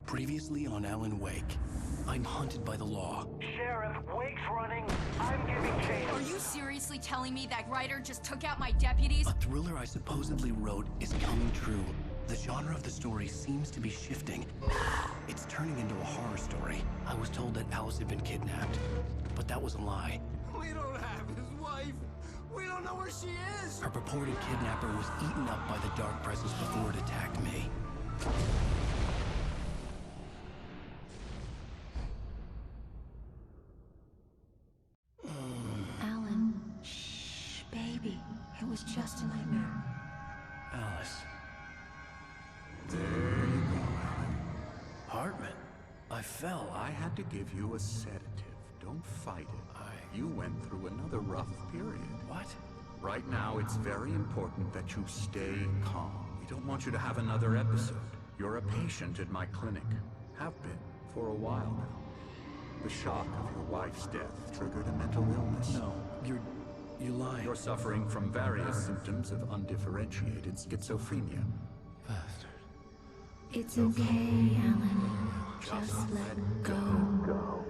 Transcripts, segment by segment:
Previously on Alan Wake, I'm hunted by the law. Sheriff, Wake's running. I'm giving chase. Are you seriously telling me that writer just took out my deputies? A thriller I supposedly wrote is coming true. The genre of the story seems to be shifting. It's turning into a horror story. I was told that Alice had been kidnapped, but that was a lie. We don't have his wife. We don't know where she is. Her purported kidnapper was eaten up by the dark presence before it attacked me. Alan, shh, baby. It was just a nightmare. Alice. There you go, Alan. Hartman. I fell. I had to give you a sedative. Don't fight it. You went through another rough period. What? Right now, it's very important that you stay calm. We don't want you to have another episode. You're a patient at my clinic. Have been for a while now. The shock of your wife's death triggered a mental illness. No, you're lying. You're suffering from various symptoms of undifferentiated schizophrenia. Bastard. It's okay, Alan. Just let go.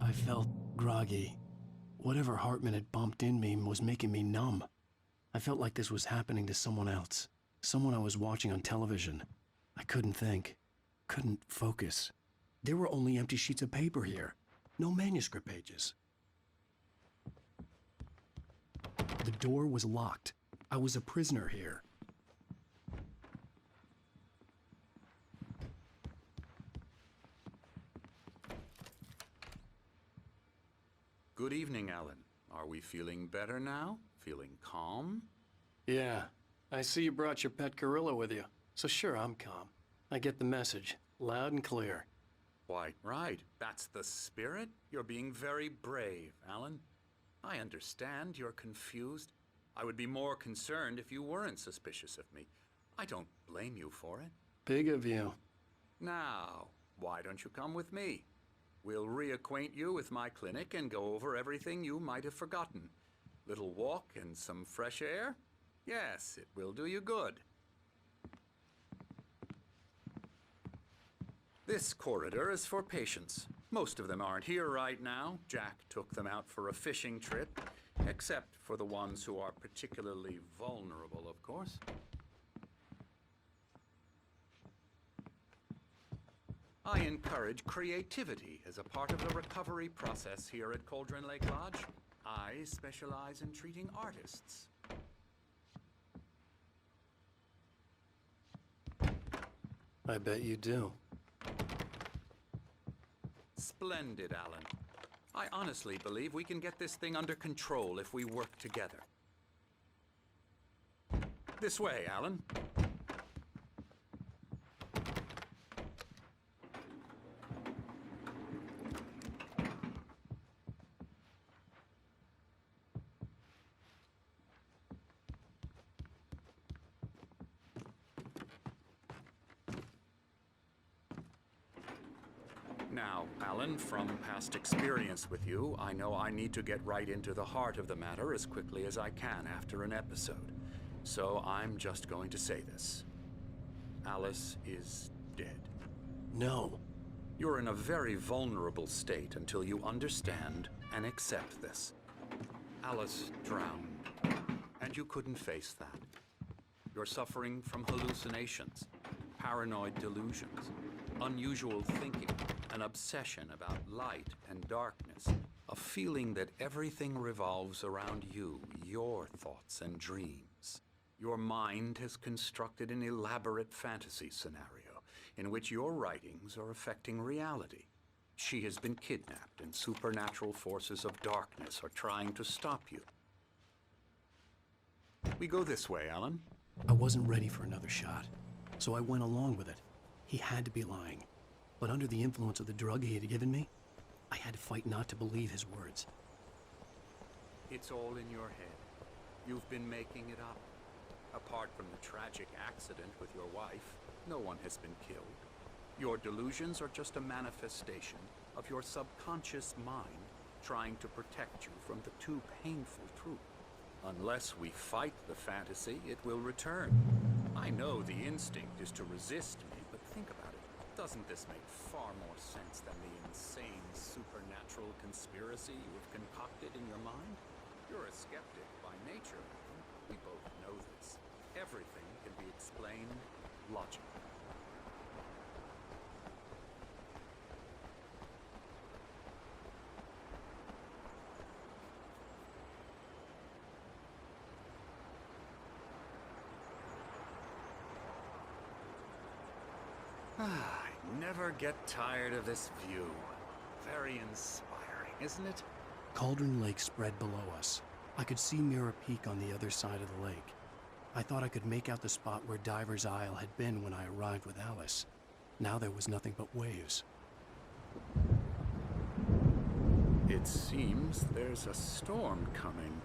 I felt groggy. Whatever Hartman had bumped in me was making me numb. I felt like this was happening to someone else. Someone I was watching on television. I couldn't think. Couldn't focus. There were only empty sheets of paper here. No manuscript pages. The door was locked. I was a prisoner here. Good evening, Alan. Are we feeling better now? Feeling calm? Yeah. I see you brought your pet gorilla with you. So sure, I'm calm. I get the message. Loud and clear. Quite right. That's the spirit. You're being very brave, Alan. I understand you're confused. I would be more concerned if you weren't suspicious of me. I don't blame you for it. Big of you. Now, why don't you come with me? We'll reacquaint you with my clinic and go over everything you might have forgotten. Little walk and some fresh air? Yes, it will do you good. This corridor is for patients. Most of them aren't here right now. Jack took them out for a fishing trip, except for the ones who are particularly vulnerable, of course. I encourage creativity as a part of the recovery process here at Cauldron Lake Lodge. I specialize in treating artists. I bet you do. Splendid, Alan. I honestly believe we can get this thing under control if we work together. This way, Alan. Now, Alan, from past experience with you, I know I need to get right into the heart of the matter as quickly as I can after an episode. So I'm just going to say this. Alice is dead. No. You're in a very vulnerable state until you understand and accept this. Alice drowned, and you couldn't face that. You're suffering from hallucinations, paranoid delusions, unusual thinking, an obsession about light and darkness, a feeling that everything revolves around you, your thoughts and dreams. Your mind has constructed an elaborate fantasy scenario in which your writings are affecting reality. She has been kidnapped, and supernatural forces of darkness are trying to stop you. We go this way, Alan. I wasn't ready for another shot, so I went along with it. He had to be lying. But under the influence of the drug he had given me, I had to fight not to believe his words. It's all in your head. You've been making it up. Apart from the tragic accident with your wife, no one has been killed. Your delusions are just a manifestation of your subconscious mind trying to protect you from the too painful truth. Unless we fight the fantasy, it will return. I know the instinct is to resist me, but think about it. Doesn't this make far more sense than the insane supernatural conspiracy you've concocted in your mind? You're a skeptic by nature. We both know this. Everything can be explained logically. I never get tired of this view. Very inspiring, isn't it? Cauldron Lake spread below us. I could see Mirror Peak on the other side of the lake. I thought I could make out the spot where Diver's Isle had been when I arrived with Alice. Now there was nothing but waves. It seems there's a storm coming.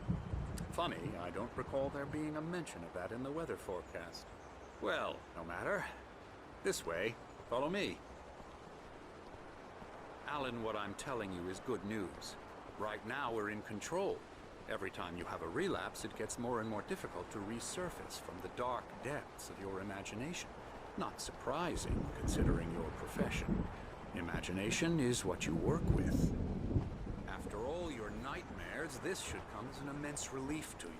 Funny, I don't recall there being a mention of that in the weather forecast. Well, no matter. This way. Follow me. Alan, what I'm telling you is good news. Right now, we're in control. Every time you have a relapse, it gets more and more difficult to resurface from the dark depths of your imagination. Not surprising, considering your profession. Imagination is what you work with. After all your nightmares, this should come as an immense relief to you.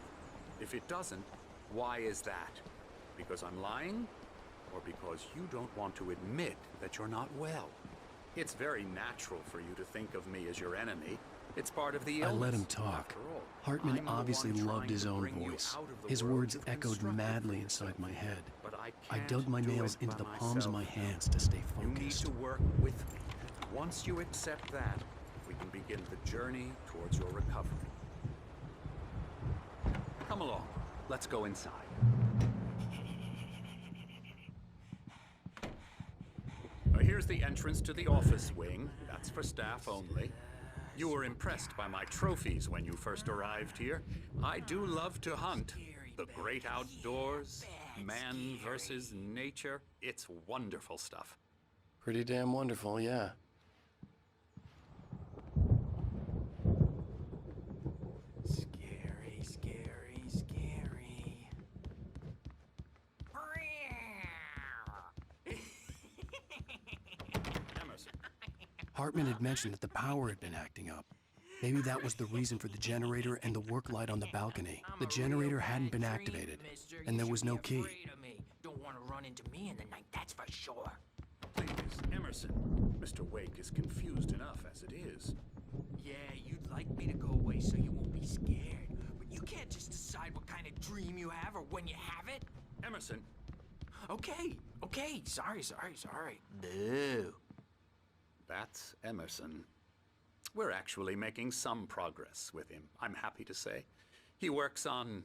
If it doesn't, why is that? Because I'm lying? Or because you don't want to admit that you're not well? It's very natural for you to think of me as your enemy. It's part of the illness. I let him talk. After all, Hartman I'm the obviously one loved trying his to own bring you voice. out of the His world words you've echoed constructed madly for inside yourself. my head. But I can't dug my do nails it into by the palms of my myself. hands to stay You need focused. to work with me. Once you accept that, we can begin the journey towards your recovery. Come along. Let's go inside. Here's the entrance to the office wing. That's for staff only. You were impressed by my trophies when you first arrived here. I do love to hunt. The great outdoors, man versus nature. It's wonderful stuff. Pretty damn wonderful, yeah. Scary, scary, scary. Emerson. Hartman had mentioned that the power had been acting up. Maybe that was the reason for the generator and the work light on the balcony. The generator hadn't been activated, and there was no key. Don't want to run into me in the night, that's for sure. Please, Emerson. Mr. Wake is confused enough as it is. Yeah, you'd like me to go away so you won't be scared. But you can't just decide what kind of dream you have or when you have it. Emerson. Okay, sorry. Boo. That's Emerson. We're actually making some progress with him, I'm happy to say. He works on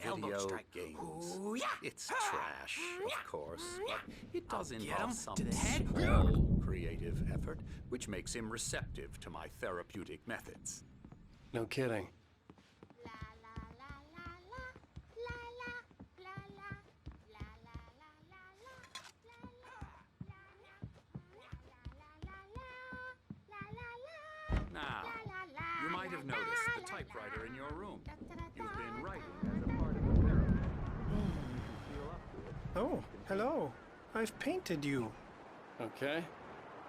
Elbow video strike. games. Ooh, yeah. It's trash, of course, but it does I'll get involve him some to the head. small creative effort, which makes him receptive to my therapeutic methods. No kidding. Now, you might have noticed the typewriter in your room. You've been writing as a part of the therapy. Oh, hello. I've painted you. Okay.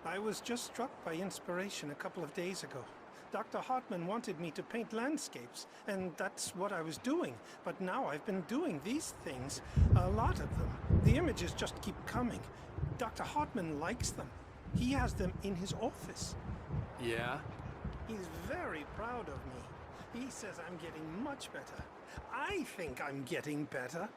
I was just struck by inspiration a couple of days ago. Dr. Hartman wanted me to paint landscapes, and that's what I was doing. But now I've been doing these things, a lot of them. The images just keep coming. Dr. Hartman likes them. He has them in his office. Yeah? He's very proud of me. He says I'm getting much better. I think I'm getting better.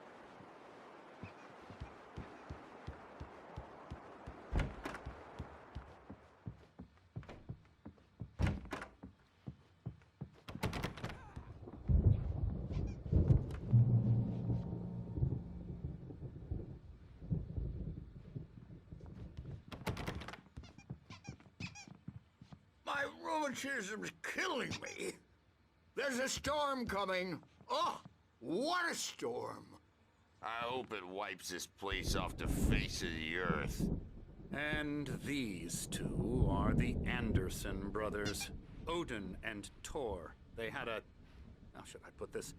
My rheumatism's killing me. There's a storm coming. Oh, what a storm. I hope it wipes this place off the face of the earth. And these two are the Anderson brothers, Odin and Thor. They had a, how should I put this?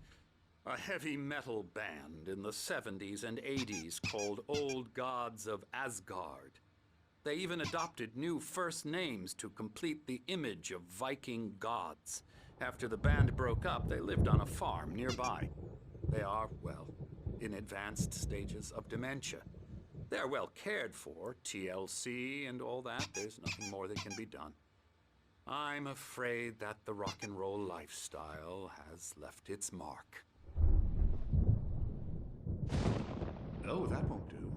A heavy metal band in the 70s and 80s called Old Gods of Asgard. They even adopted new first names to complete the image of Viking gods. After the band broke up, they lived on a farm nearby. They are, well, in advanced stages of dementia. They're well cared for, TLC and all that. There's nothing more that can be done. I'm afraid that the rock and roll lifestyle has left its mark. Oh, that won't do.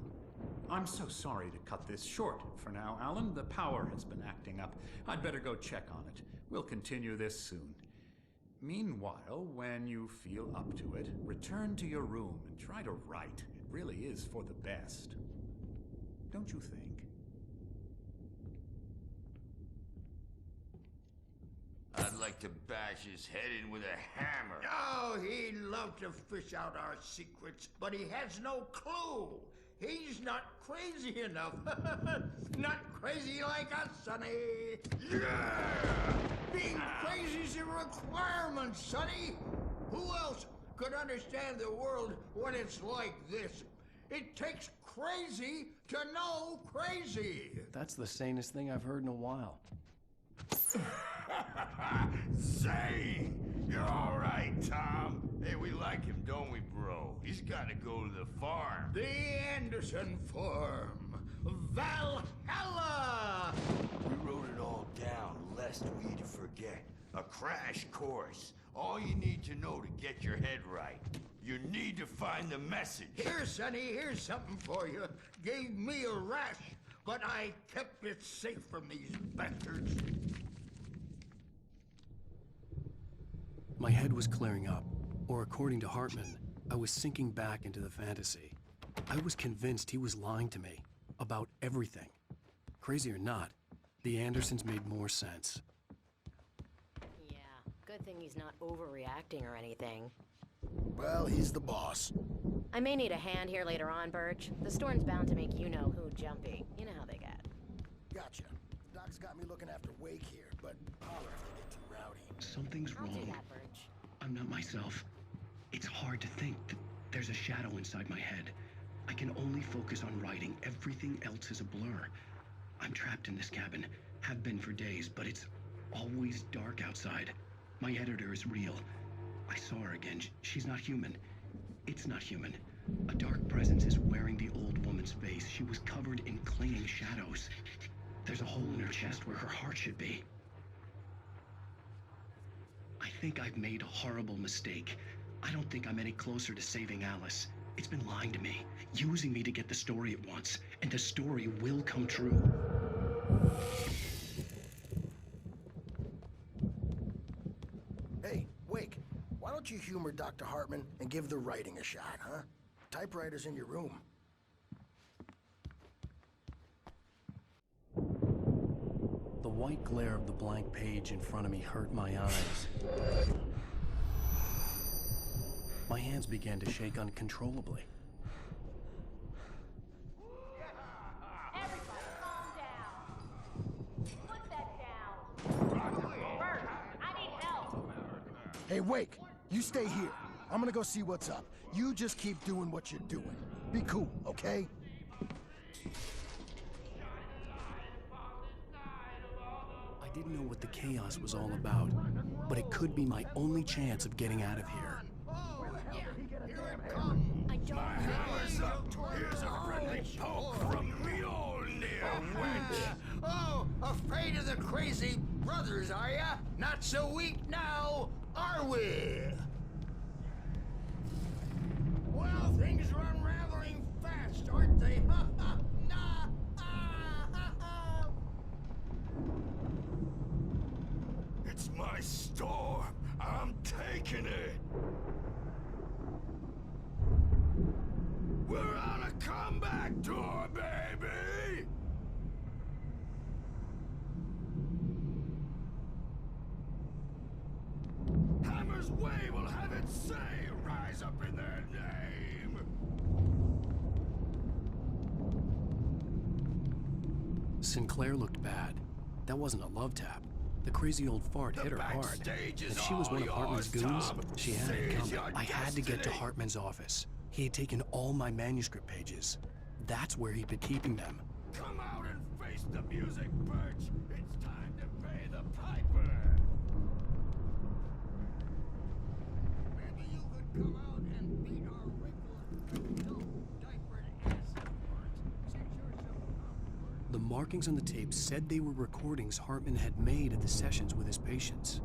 I'm so sorry to cut this short for now, Alan. The power has been acting up. I'd better go check on it. We'll continue this soon. Meanwhile, when you feel up to it, return to your room and try to write. It really is for the best. Don't you think? I'd like to bash his head in with a hammer. Oh, he'd love to fish out our secrets, but he has no clue. He's not crazy enough. Not crazy like us, Sonny. Yeah! Being crazy's a requirement, Sonny. Who else could understand the world when it's like this? It takes crazy to know crazy. That's the sanest thing I've heard in a while. Zane! You're all right, Tom. Hey, we like him, don't we, bro? He's got to go to the farm. The Anderson Farm. Valhalla! We wrote it all down, lest we forget. A crash course. All you need to know to get your head right. You need to find the message. Here, Sonny, here's something for you. Gave me a rash, but I kept it safe from these bastards. My head was clearing up, or according to Hartman, I was sinking back into the fantasy. I was convinced he was lying to me about everything. Crazy or not, the Andersons made more sense. Yeah, good thing he's not overreacting or anything. Well, he's the boss. I may need a hand here later on, Birch. The storm's bound to make you-know-who jumpy. You know how they get. Gotcha. Doc's got me looking after Wake here, but holler if they get too rowdy. Something's I'll do wrong. that, Birch. I'm not myself. It's hard to think that there's a shadow inside my head. I can only focus on writing. Everything else is a blur. I'm trapped in this cabin. Have been for days, but it's always dark outside. My editor is real. I saw her again. She's not human. It's not human. A dark presence is wearing the old woman's face. She was covered in clinging shadows. There's a hole in her chest where her heart should be. I think I've made a horrible mistake. I don't think I'm any closer to saving Alice. It's been lying to me, using me to get the story it wants, and the story will come true. Hey, Wake, why don't you humor Dr. Hartman and give the writing a shot, huh? Typewriter's in your room. The white glare of the blank page in front of me hurt my eyes. My hands began to shake uncontrollably. Everybody calm down. Put that down. Bert, I need help. Hey, Wake, you stay here. I'm gonna go see what's up. You just keep doing what you're doing. Be cool, okay? I didn't know what the chaos was all about, but it could be my only chance of getting out of here. I don't Hammer's up. Here's a friendly poke from Mjolnir. Oh, afraid of the crazy brothers, are ya? Not so weak now, are we? Well, things are unraveling fast, aren't they? It's my storm. I'm taking it. We're on a comeback tour, baby! Hammer's Way will have its say rise up in their name! Sinclair looked bad. That wasn't a love tap. The crazy old fart hit her hard. If she was one of Hartman's goons, she had it coming. I had to get to Hartman's office. He had taken all my manuscript pages. That's where he'd been keeping them. Come out and face the music, Birch. It's time to pay the piper. Maybe you could come out and beat our regular diapered ass parts since you're so awkward. The markings on the tape said they were recordings Hartman had made at the sessions with his patients.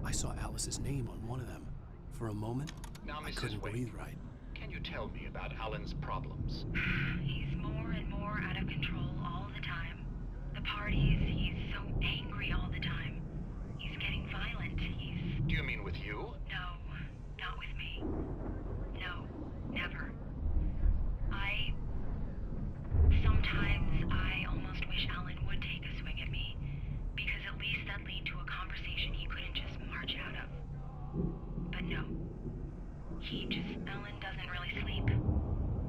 I saw Alice's name on one of them. For a moment, Now, I Mrs. couldn't Wake, breathe right. can you tell me about Alan's problems? He's more and more out of control all the time. The parties, he's so angry all the time. He's getting violent. Do you mean with you? No, not with me. No, never. Sometimes I almost wish Alan would take a swing at me, because at least that'd lead to a conversation he couldn't just march out of. But no. Alan doesn't really sleep.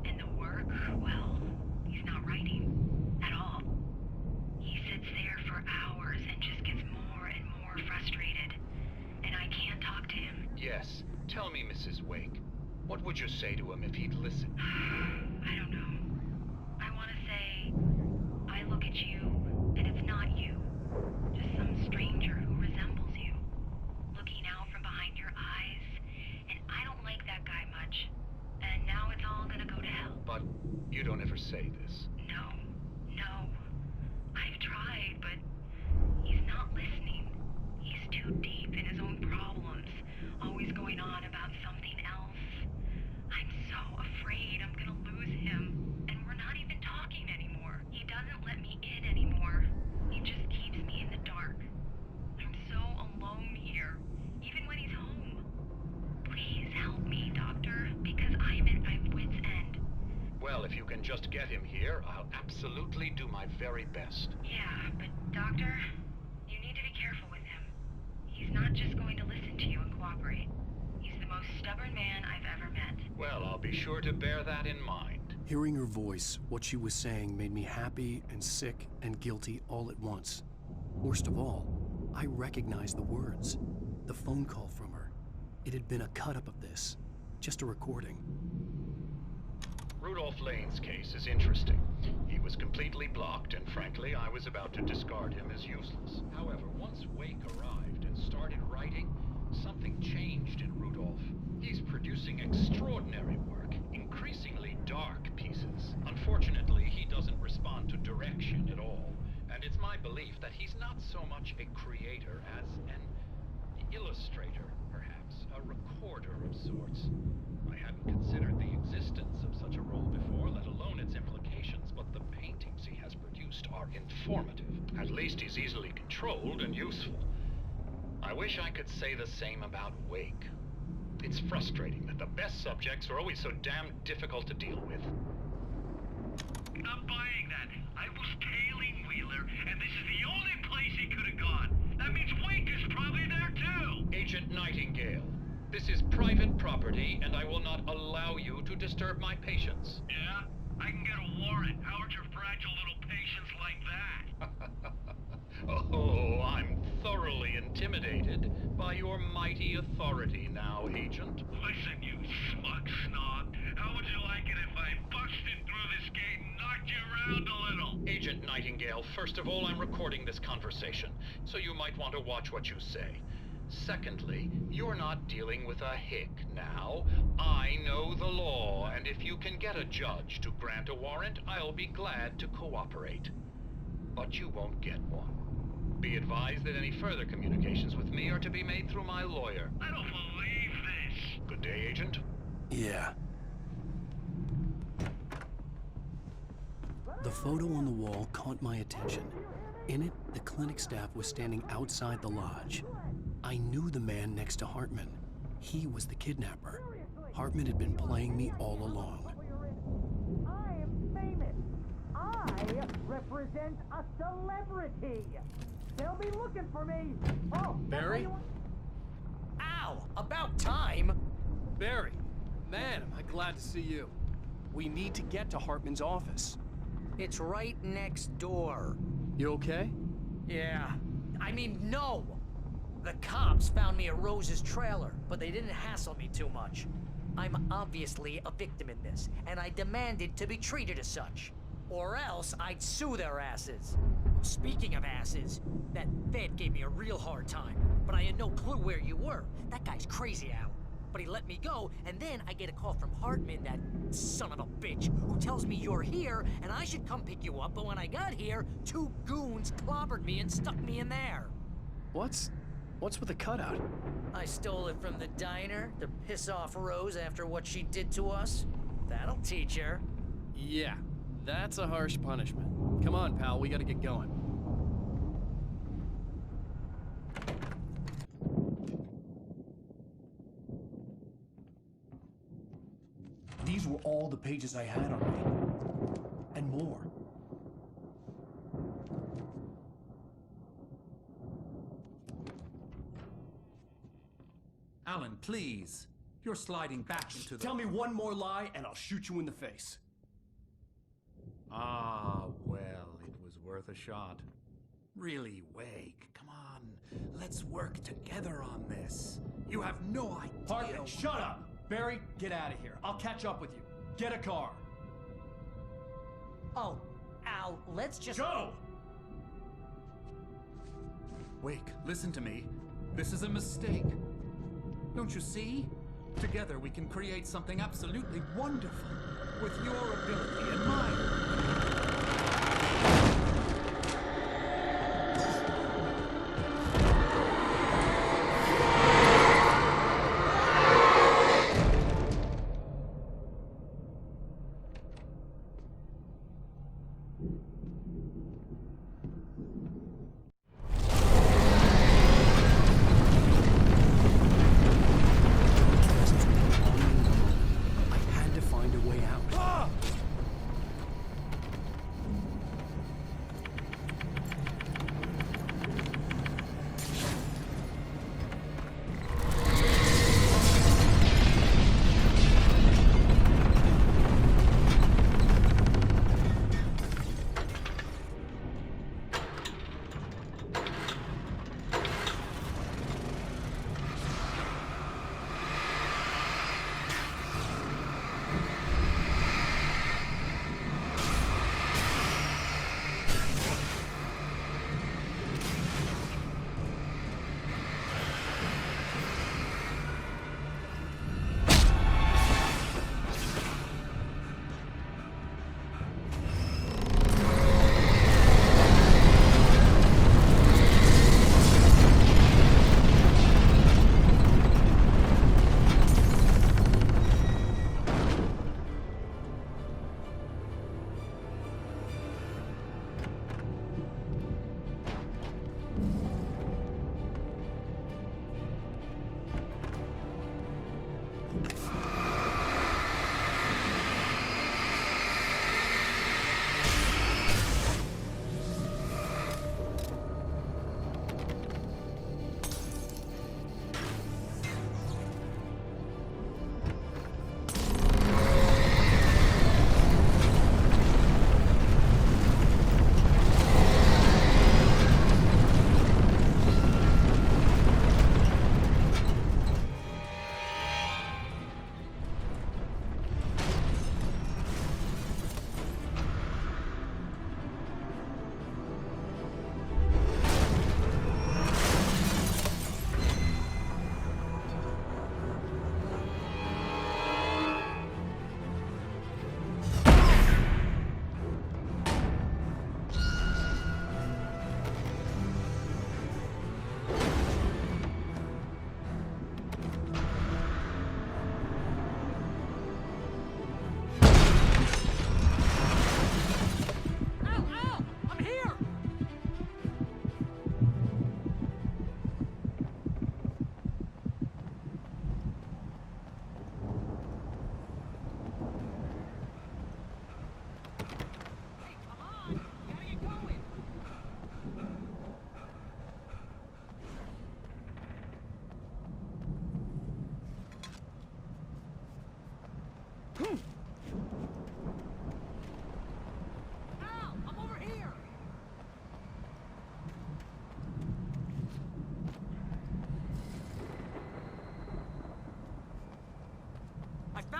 And the work, well, he's not writing at all. He sits there for hours and just gets more and more frustrated. And I can't talk to him. Yes. Tell me, Mrs. Wake. What would you say to him if he'd listen? I don't know. I want to say, I look at you, and it's not you. Just some stranger who resembles you. Looking out from behind your eyes. And I don't like that guy much. And now it's all gonna go to hell. But you don't ever say this. No. I've tried, but he's not listening. He's too deep in his own problems. Always going on about something else. I'm so afraid I'm gonna lose him. And we're not even talking anymore. He doesn't let me in anymore. He just keeps me in the dark. I'm so alone here, even when he's home. Please help me, Doctor, because I'm at my wit's end. Well, if you can just get him here, I'll absolutely do my very best. Yeah, but Doctor, you need to be careful with him. He's not just going to listen to you and cooperate. He's the most stubborn man I've ever met. Well, I'll be sure to bear that in mind. Hearing her voice, what she was saying made me happy and sick and guilty all at once. Worst of all, I recognized the words. The phone call from her. It had been a cut-up of this. Just a recording. Rudolph Lane's case is interesting. He was completely blocked, and frankly, I was about to discard him as useless. However, once Wake arrived and started writing, something changed in Rudolph. He's producing extraordinary work, increasingly dark pieces. Unfortunately, he doesn't respond to direction at all, and it's my belief that he's not so much a creator as an illustrator, perhaps, a recorder of sorts. I hadn't considered the existence of such a role before, let alone its implications, but the paintings he has produced are informative. At least he's easily controlled and useful. I wish I could say the same about Wake. It's frustrating that the best subjects are always so damn difficult to deal with. I'm buying that. I was tailing Wheeler, and this is the only place he could have gone. That means Wake is probably there too. Agent Nightingale, this is private property, and I will not allow you to disturb my patients. Yeah? I can get a warrant. How would your fragile little patients like that? Oh, I'm thoroughly intimidated by your mighty authority now, Agent. Listen, you smug snob. How would you like it if I busted through this gate and knocked you around a little? Agent Nightingale, first of all, I'm recording this conversation, so you might want to watch what you say. Secondly, you're not dealing with a hick now. I know the law, and if you can get a judge to grant a warrant, I'll be glad to cooperate. But you won't get one. Be advised that any further communications with me are to be made through my lawyer. I don't believe this. Good day, Agent. Yeah. The photo on the wall caught my attention. In it, the clinic staff was standing outside the lodge. I knew the man next to Hartman. He was the kidnapper. Hartman had been playing me all along. I am famous. I represent a celebrity. They'll be looking for me. Oh, Barry? Ow! About time! Barry, man, am I glad to see you. We need to get to Hartman's office. It's right next door. You okay? Yeah. I mean, no! The cops found me at Rose's trailer, but they didn't hassle me too much. I'm obviously a victim in this, and I demanded to be treated as such. Or else I'd sue their asses. Speaking of asses, that Fed gave me a real hard time, but I had no clue where you were. That guy's crazy, Al. But he let me go, and then I get a call from Hartman, that son of a bitch, who tells me you're here, and I should come pick you up, but when I got here, 2 goons clobbered me and stuck me in there. What's with the cutout? I stole it from the diner to piss off Rose after what she did to us. That'll teach her. Yeah, that's a harsh punishment. Come on, pal, we gotta get going. These were all the pages I had on me. And more. Alan, please. You're sliding back into the... Tell me one more lie and I'll shoot you in the face. Ah, well, it was worth a shot. Really, Wake, come on. Let's work together on this. You have no idea... Hartman, shut up! Barry, get out of here. I'll catch up with you. Get a car. Oh, Al, let's just... Go! Wake, listen to me. This is a mistake. Don't you see? Together we can create something absolutely wonderful. With your ability and mine.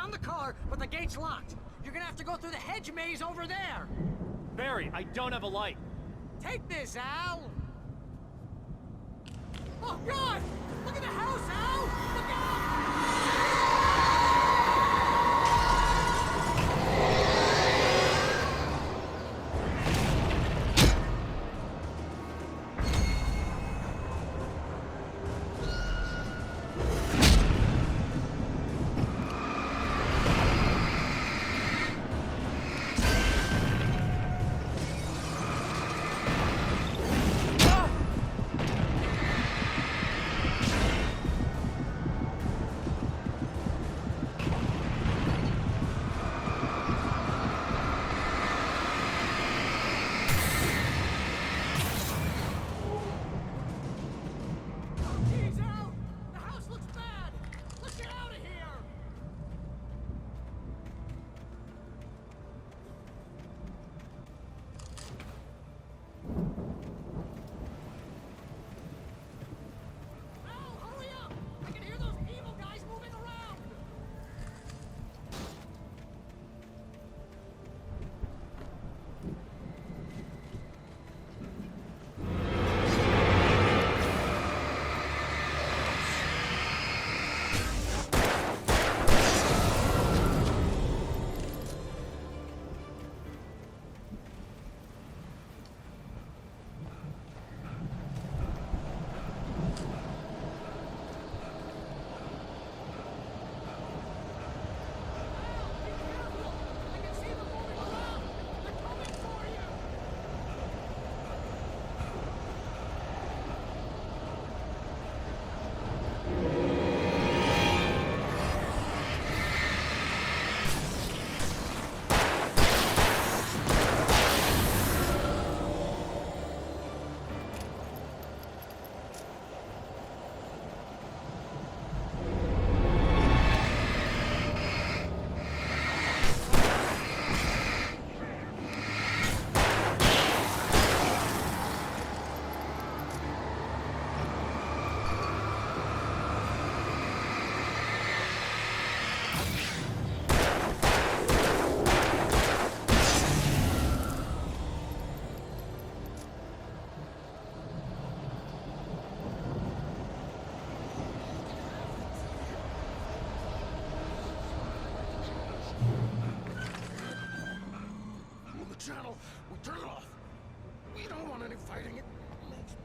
found the car, but the gate's locked. You're gonna have to go through the hedge maze over there. Barry, I don't have a light. Take this, Al! Oh, God! Look at the house, Al! Look out! He's out! The house looks bad! Let's get out of here! Al, hurry up! I can hear those evil guys moving around! I can see them moving around! They're coming for you! Move the channel. We turn it off. We don't want any fighting. It makes me...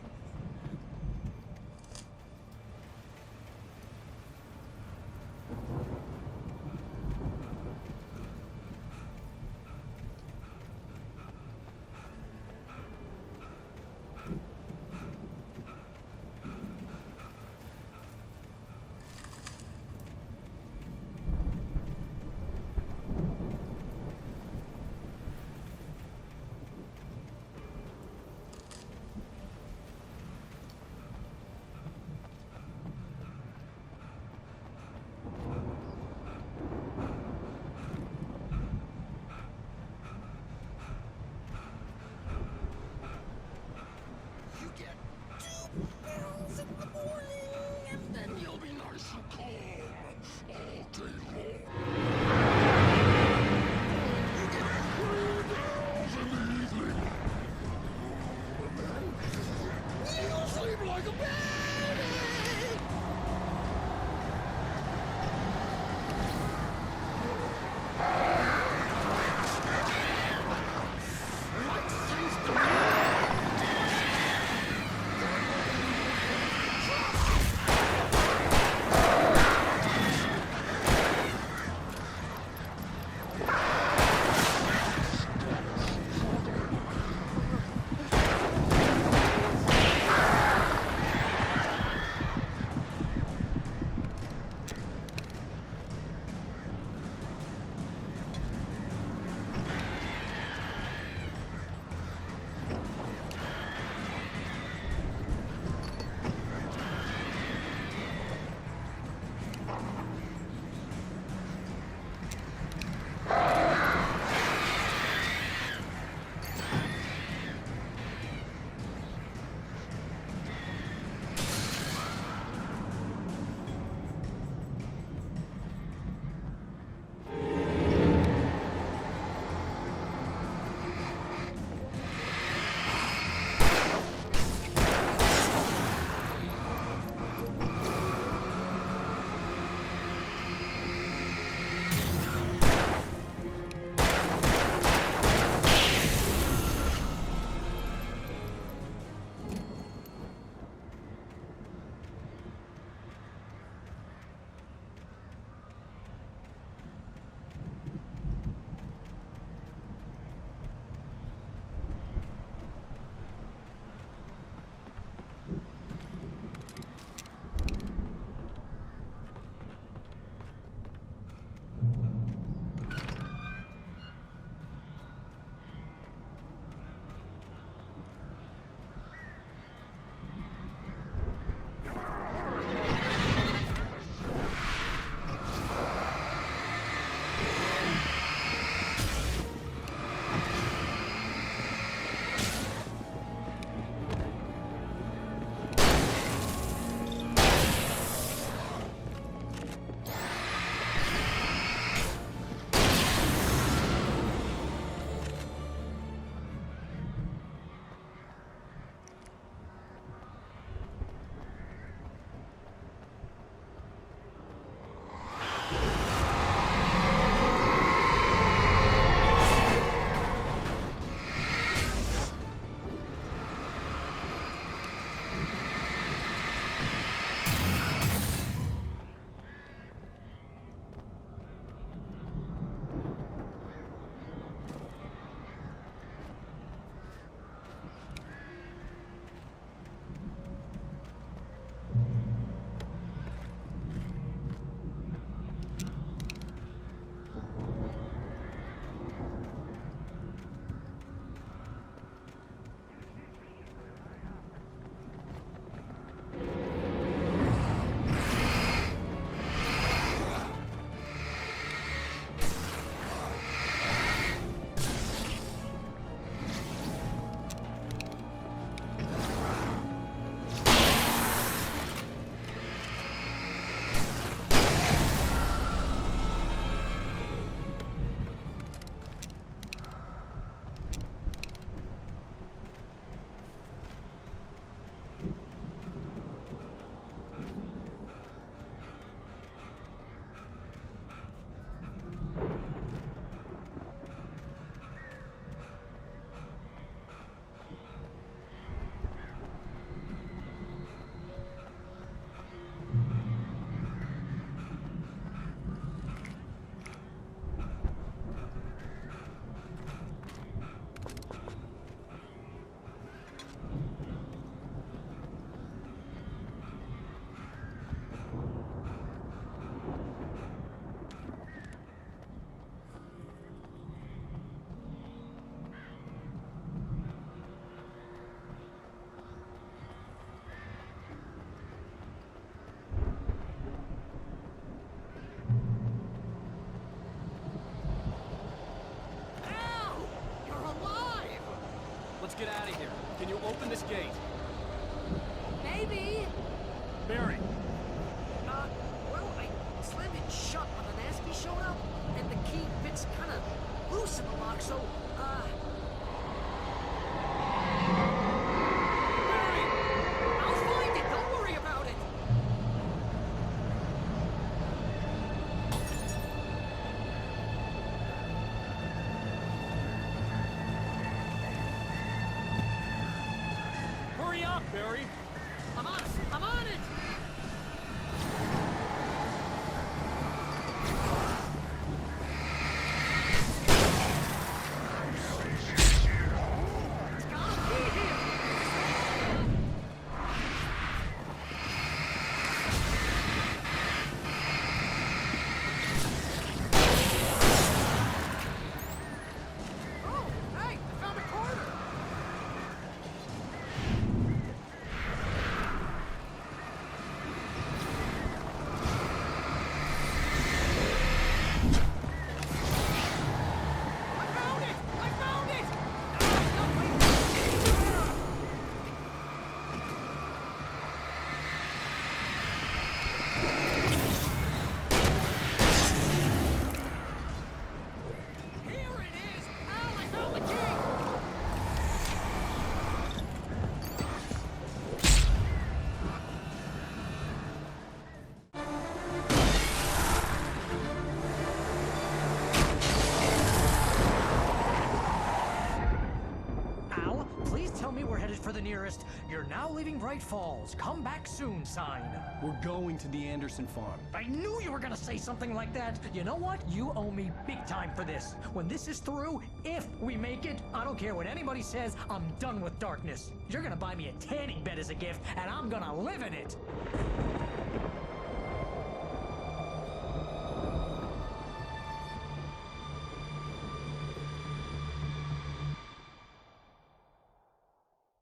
here. Can you open this gate? Maybe. Barry! Well, I slammed it shut when the Nasty showed up, and the key fits kind of loose in the lock, so, Barry! I'll find it, don't worry about it! Hurry up, Barry! I'm on it! For the nearest, "You're now leaving Bright Falls. Come back soon" sign. We're going to the Anderson farm. I knew you were gonna say something like that. You know what? You owe me big time for this. When this is through, if we make it, I don't care what anybody says, I'm done with darkness. You're gonna buy me a tanning bed as a gift, and I'm gonna live in it.